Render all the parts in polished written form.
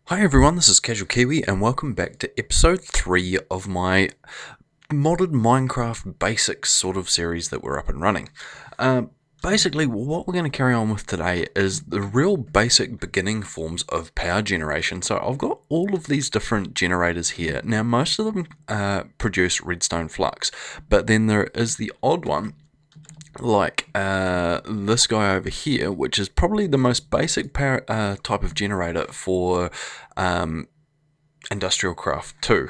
Hi everyone, this is Casual Kiwi and welcome back to episode 3 of my modded Minecraft basics sort of series that we're up and running. Basically, what we're going to carry on with today is the real basic beginning forms of power generation. So I've got all of these different generators here. Now most of them produce redstone flux, but then there is the odd one like this guy over here, which is probably the most basic power, type of generator for Industrial Craft 2.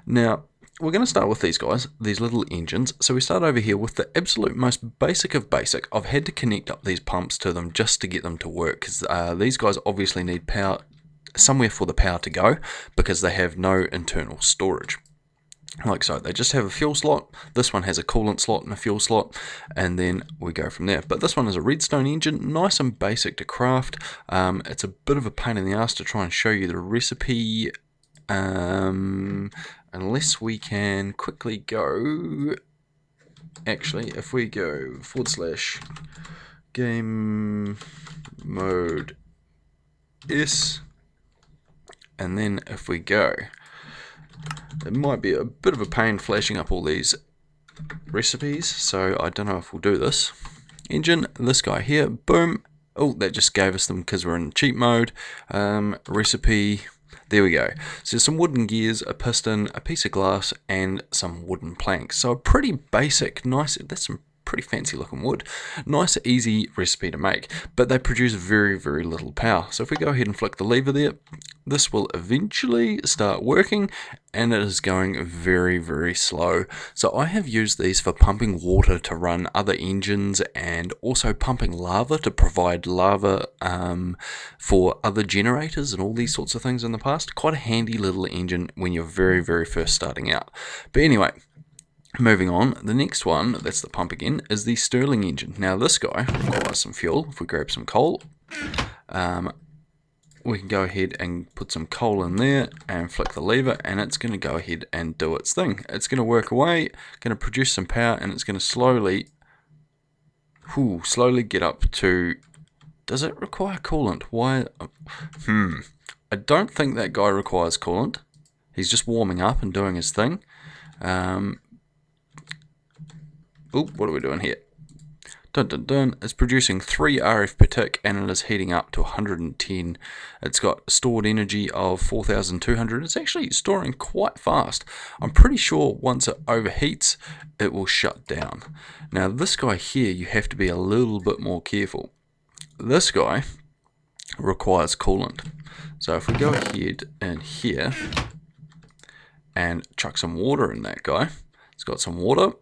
Now, we're going to start with these guys, these little engines. So we start over here with the absolute most basic of basic. I've had to connect up these pumps to them just to get them to work, because these guys obviously need power, somewhere for the power to go, because they have no internal storage. Like so, they just have a fuel slot. This one has a coolant slot and a fuel slot, and then we go from there. But this one is a redstone engine, nice and basic to craft. It's a bit of a pain in the ass to try and show you the recipe, unless we can quickly go. Actually, if we go / game mode S, and then if we go, it might be a bit of a pain flashing up all these recipes, so I don't know if we'll do this. Engine, this guy here, boom. Oh, that just gave us them because we're in cheat mode. Recipe, there we go. So some wooden gears, a piston, a piece of glass, and some wooden planks. So a pretty basic, nice, that's some pretty fancy looking wood. Nice, easy recipe to make, but they produce very, very little power. So if we go ahead and flick the lever there, this will eventually start working, and it is going very, very slow. So I have used these for pumping water to run other engines, and also pumping lava to provide lava for other generators and all these sorts of things in the past. Quite a handy little engine when you're very, very first starting out. But anyway, moving on, the next one, that's the pump again, is the Stirling engine. Now this guy requires some fuel. If we grab some coal, we can go ahead and put some coal in there and flick the lever, and it's going to go ahead and do its thing. It's going to work away, going to produce some power, and it's going to slowly get up to... Does it require coolant? Why? I don't think that guy requires coolant. He's just warming up and doing his thing. What are we doing here? It's producing 3 RF per tick, and it is heating up to 110. It's got stored energy of 4,200. It's actually storing quite fast. I'm pretty sure once it overheats, it will shut down. Now this guy here, you have to be a little bit more careful. This guy requires coolant. So if we go ahead in here and chuck some water in that guy, it's got some water.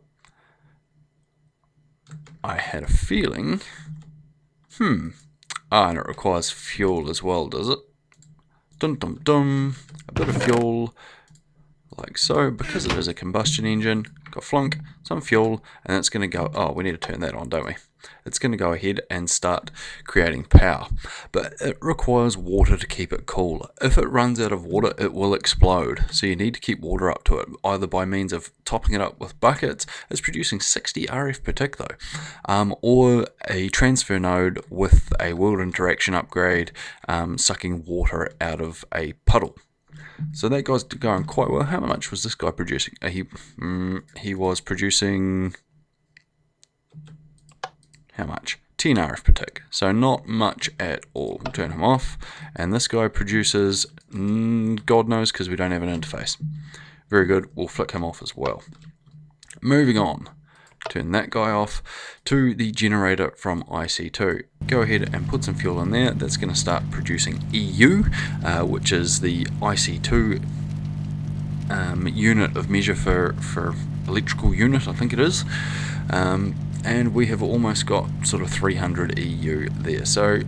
I had a feeling, and it requires fuel as well, does it? A bit of fuel, like so, because it is a combustion engine. Got flunk, some fuel, and it's going to go, we need to turn that on, don't we? It's going to go ahead and start creating power, but it requires water to keep it cool. If it runs out of water, it will explode, so you need to keep water up to it, either by means of topping it up with buckets. It's producing 60 RF per tick though, or a transfer node with a world interaction upgrade, sucking water out of a puddle. So that guy's going quite well. How much was this guy producing? He was producing... how much? 10 RF per tick. So not much at all. We'll turn him off. And this guy produces... God knows, because we don't have an interface. Very good. We'll flick him off as well. Moving on. Turn that guy off to the generator from IC2. Go ahead and put some fuel in there. That's going to start producing EU, which is the IC2 unit of measure for electrical unit, I think it is. And we have almost got sort of 300 EU there. So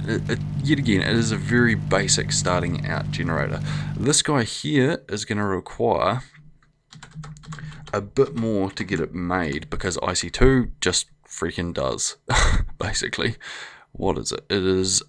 yet again, it is a very basic starting out generator. This guy here is going to require a bit more to get it made, because IC2 just freaking does. Basically, what is it? It is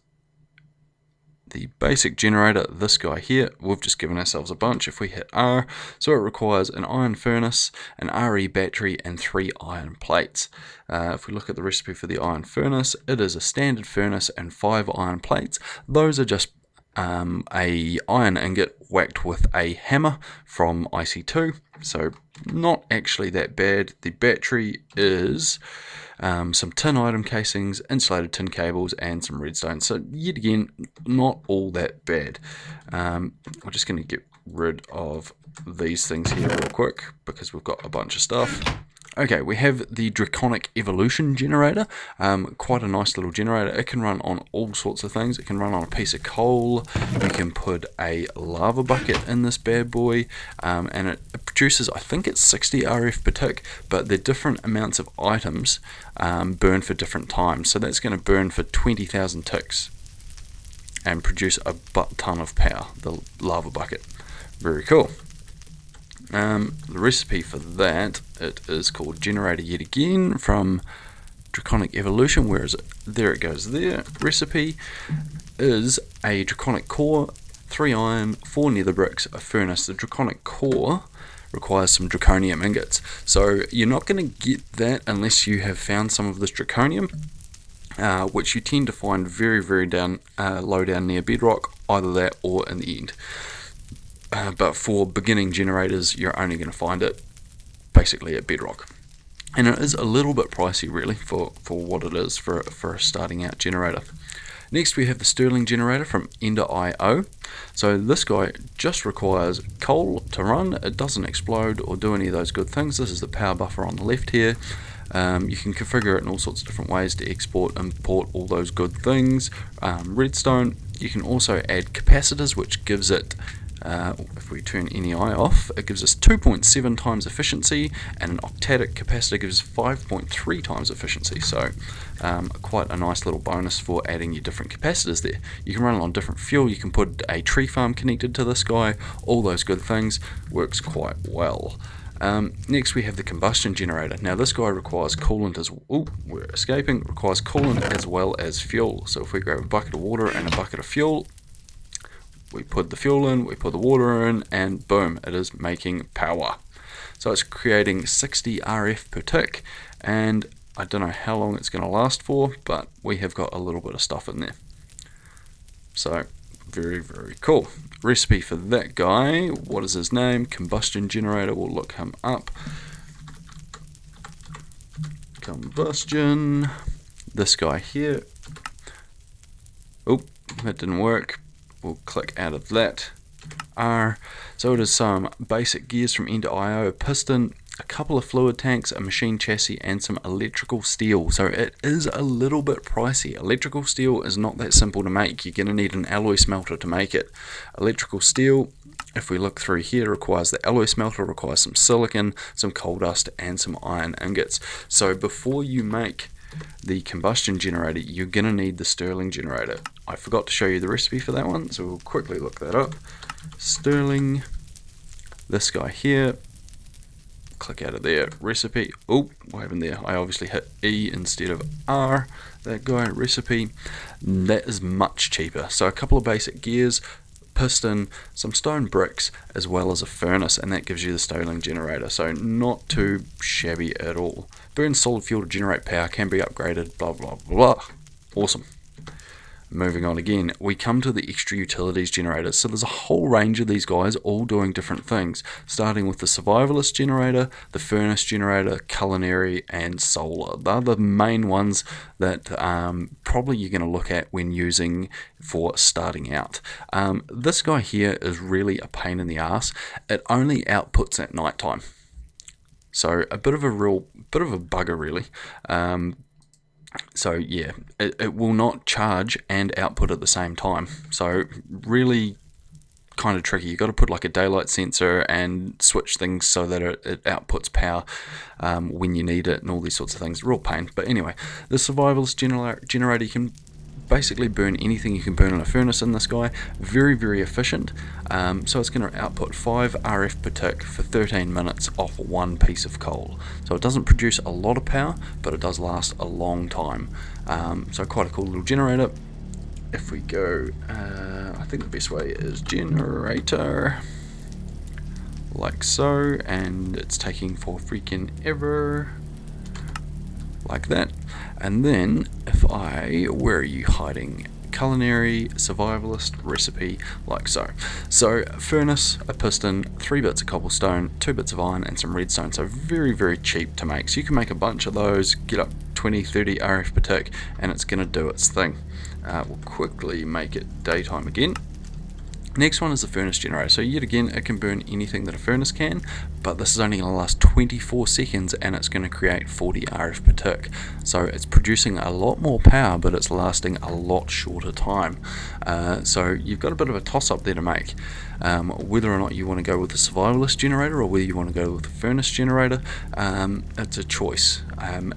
the basic generator, this guy here. We've just given ourselves a bunch if we hit R. So it requires an iron furnace, an RE battery, and 3 iron plates. If we look at the recipe for the iron furnace, it is a standard furnace and 5 iron plates. Those are just a iron ingot whacked with a hammer from IC2, so not actually that bad. The battery is some tin item casings, insulated tin cables, and some redstone. So yet again, not all that bad. We're just going to get rid of these things here real quick because we've got a bunch of stuff. Okay, we have the Draconic Evolution generator, quite a nice little generator. It can run on all sorts of things. It can run on a piece of coal, you can put a lava bucket in this bad boy, and it produces, I think it's 60 RF per tick, but the different amounts of items burn for different times. So that's going to burn for 20,000 ticks and produce a butt ton of power, the lava bucket. Very cool. The recipe for that, it is called generator yet again from Draconic Evolution. Where is it? There it goes there. Recipe is a Draconic core, 3 iron, 4 nether bricks, a furnace. The Draconic core requires some draconium ingots, so you're not going to get that unless you have found some of this draconium, which you tend to find very low down near bedrock, either that or in the end. But for beginning generators, you're only going to find it basically at bedrock. And it is a little bit pricey really for what it is for a starting out generator. Next we have the Sterling generator from Ender.io. So this guy just requires coal to run. It doesn't explode or do any of those good things. This is the power buffer on the left here. You can configure it in all sorts of different ways to export, import, all those good things. Redstone. You can also add capacitors, which gives it, if we turn NEI off, it gives us 2.7 times efficiency, and an octadic capacitor gives 5.3 times efficiency. So quite a nice little bonus for adding your different capacitors there. You can run it on different fuel. You can put a tree farm connected to this guy. All those good things. Works quite well. Next we have the combustion generator. Now this guy requires coolant as requires coolant as well as fuel. So if we grab a bucket of water and a bucket of fuel, we put the fuel in, we put the water in, and boom, it is making power. So it's creating 60 RF per tick, and I don't know how long it's going to last for, but we have got a little bit of stuff in there. So very cool. Recipe for that guy, what is his name? Combustion generator, we'll look him up. Combustion, this guy here. Oh, that didn't work. We'll click out of that. So it is some basic gears from Ender.io, a piston, a couple of fluid tanks, a machine chassis, and some electrical steel. So it is a little bit pricey. Electrical steel is not that simple to make. You're going to need an alloy smelter to make it. Electrical steel, if we look through here, requires the alloy smelter, requires some silicon, some coal dust, and some iron ingots. So before you make the combustion generator, you're going to need the Sterling generator. I forgot to show you the recipe for that one, so we'll quickly look that up. Sterling, this guy here, click out of there, recipe. Oh, what happened there? I obviously hit E instead of R. That guy, recipe. That is much cheaper. So a couple of basic gears, piston, some stone bricks, as well as a furnace, and that gives you the Sterling generator. So not too shabby at all. Burns solid fuel to generate power, can be upgraded, blah blah blah. Awesome. Moving on again, we come to the extra utilities generators. So there's a whole range of these guys all doing different things, starting with the survivalist generator, the furnace generator, culinary, and solar. They're the main ones that probably you're going to look at when using for starting out. This guy here is really a pain in the ass. It only outputs at nighttime. So a bit of a bugger really. So yeah, it will not charge and output at the same time. So really kind of tricky. You've got to put like a daylight sensor and switch things so that it outputs power when you need it and all these sorts of things. Real pain. But anyway, the survivalist generator, you can basically burn anything you can burn in a furnace in this guy. Very efficient. So it's going to output 5 RF per tick for 13 minutes off one piece of coal. So it doesn't produce a lot of power, but it does last a long time. So quite a cool little generator. If we go, I think the best way is generator, like so, and it's taking for freaking ever, like that. And then if where are you hiding? culinary survivalist recipe like so. So furnace, a piston, 3 bits of cobblestone, 2 bits of iron and some redstone, so very very cheap to make. So you can make a bunch of those, get up 20-30 RF per tick, and it's going to do its thing. We'll quickly make it daytime again. Next one is the furnace generator. So yet again, it can burn anything that a furnace can, but this is only going to last 24 seconds and it's going to create 40 RF per tick. So it's producing a lot more power, but it's lasting a lot shorter time. So you've got a bit of a toss up there to make. Whether or not you want to go with the survivalist generator or whether you want to go with the furnace generator, it's a choice.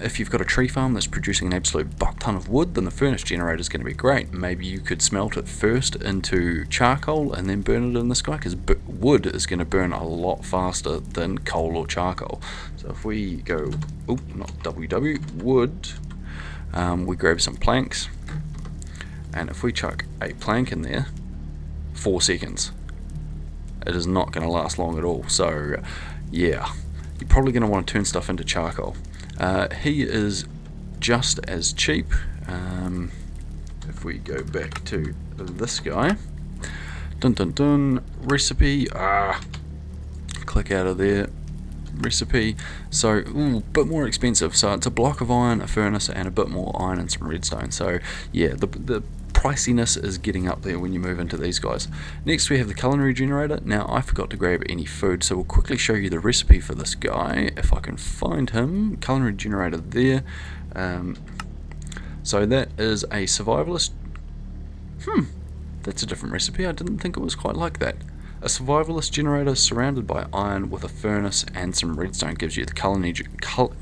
If you've got a tree farm that's producing an absolute butt ton of wood, then the furnace generator is going to be great. Maybe you could smelt it first into charcoal and then burn it in the sky, because wood is going to burn a lot faster than coal or charcoal. So if we go, not WW, wood, we grab some planks, and if we chuck a plank in there, 4 seconds. It is not going to last long at all. So yeah, you're probably going to want to turn stuff into charcoal. He is just as cheap. If we go back to this guy, recipe, click out of there, recipe. So a bit more expensive. So it's a block of iron, a furnace, and a bit more iron and some redstone. So yeah, the priciness is getting up there when you move into these guys. Next we have the culinary generator. Now I forgot to grab any food, so we'll quickly show you the recipe for this guy if I can find him. Culinary generator there. So that is a survivalist. That's a different recipe. I didn't think it was quite like that. A survivalist generator surrounded by iron with a furnace and some redstone gives you the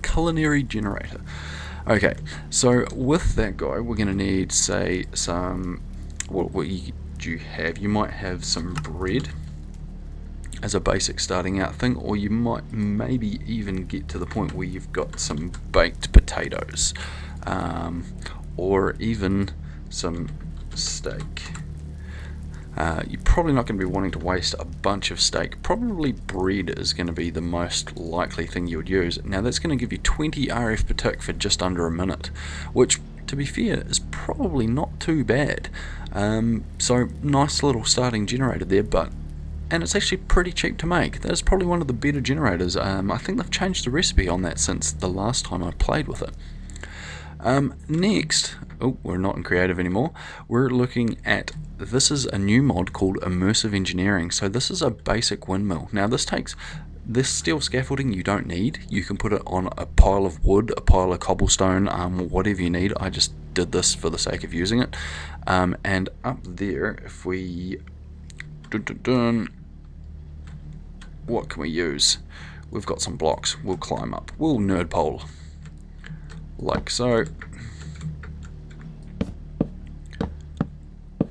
culinary generator. Okay, so with that guy, we're going to need, say, some. What do you have? You might have some bread as a basic starting out thing, or you might maybe even get to the point where you've got some baked potatoes, or even some steak. You're probably not going to be wanting to waste a bunch of steak. Probably bread is going to be the most likely thing you would use. Now that's going to give you 20 RF per tick for just under a minute, which, to be fair, is probably not too bad. So nice little starting generator there, and it's actually pretty cheap to make. That is probably one of the better generators. I think they've changed the recipe on that since the last time I played with it. Next, we're not in creative anymore. We're looking at, this is a new mod called immersive engineering. So this is a basic windmill. Now this steel scaffolding you don't need. You can put it on a pile of wood, a pile of cobblestone, whatever you need. I just did this for the sake of using it. And up there, if we what can we use? We've got some blocks. We'll climb up. We'll nerd pole like so,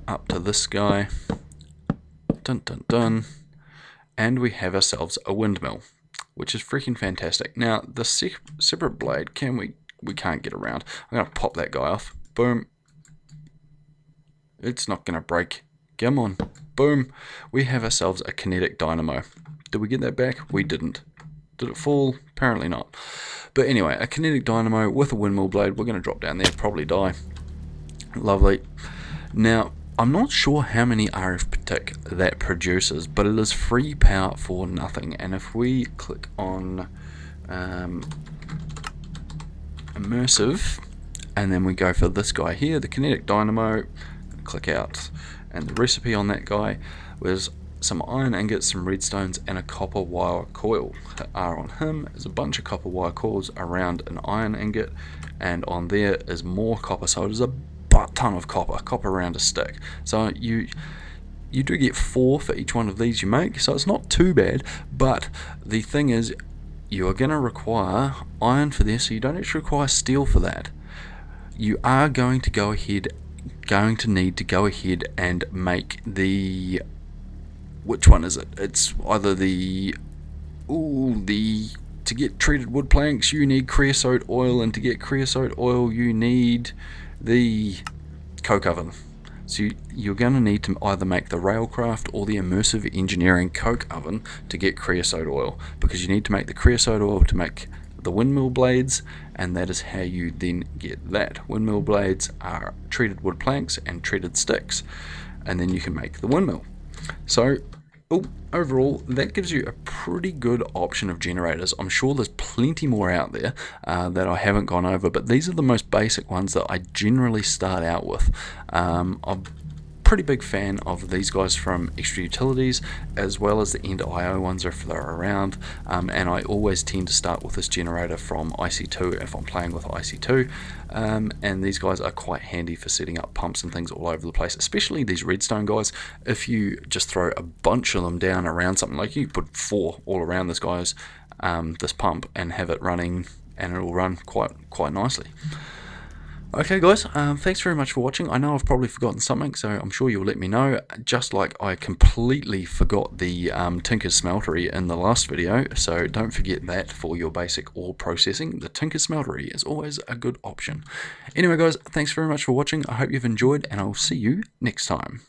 up to this guy, and we have ourselves a windmill, which is freaking fantastic. Now the separate blade, we can't get around. I'm going to pop that guy off. Boom. It's not going to break. Come on. Boom. We have ourselves a kinetic dynamo. Did we get that back? We didn't. Did it fall? Apparently not. But anyway, a kinetic dynamo with a windmill blade. We're going to drop down there, probably die. Lovely. Now, I'm not sure how many RF per tick that produces, but it is free power for nothing. And if we click on immersive, and then we go for this guy here, the kinetic dynamo, click out, and the recipe on that guy was some iron ingots, some redstones, and a copper wire coil. The R on him is a bunch of copper wire coils around an iron ingot, and on there is more copper, so it is a butt ton of copper around a stick. So you do get 4 for each one of these you make, so it's not too bad. But the thing is, you are going to require iron for this, so you don't actually require steel for that. You are going to need to go ahead and make the, which one is it? It's either to get treated wood planks you need creosote oil, and to get creosote oil you need the coke oven. So you're going to need to either make the railcraft or the immersive engineering coke oven to get creosote oil, because you need to make the creosote oil to make the windmill blades, and that is how you then get that. Windmill blades are treated wood planks and treated sticks, and then you can make the windmill. So overall, that gives you a pretty good option of generators. I'm sure there's plenty more out there that I haven't gone over, but these are the most basic ones that I generally start out with. I'm pretty big fan of these guys from Extra Utilities, as well as the End.io ones if they're around, and I always tend to start with this generator from IC2 if I'm playing with IC2, and these guys are quite handy for setting up pumps and things all over the place, especially these Redstone guys. If you just throw a bunch of them down around something, like you put 4 all around this guy's this pump and have it running, and it will run quite nicely. Okay guys, thanks very much for watching. I know I've probably forgotten something, so I'm sure you'll let me know, just like I completely forgot the Tinker's Smeltery in the last video, so don't forget that for your basic ore processing. The Tinker's Smeltery is always a good option. Anyway guys, thanks very much for watching. I hope you've enjoyed, and I'll see you next time.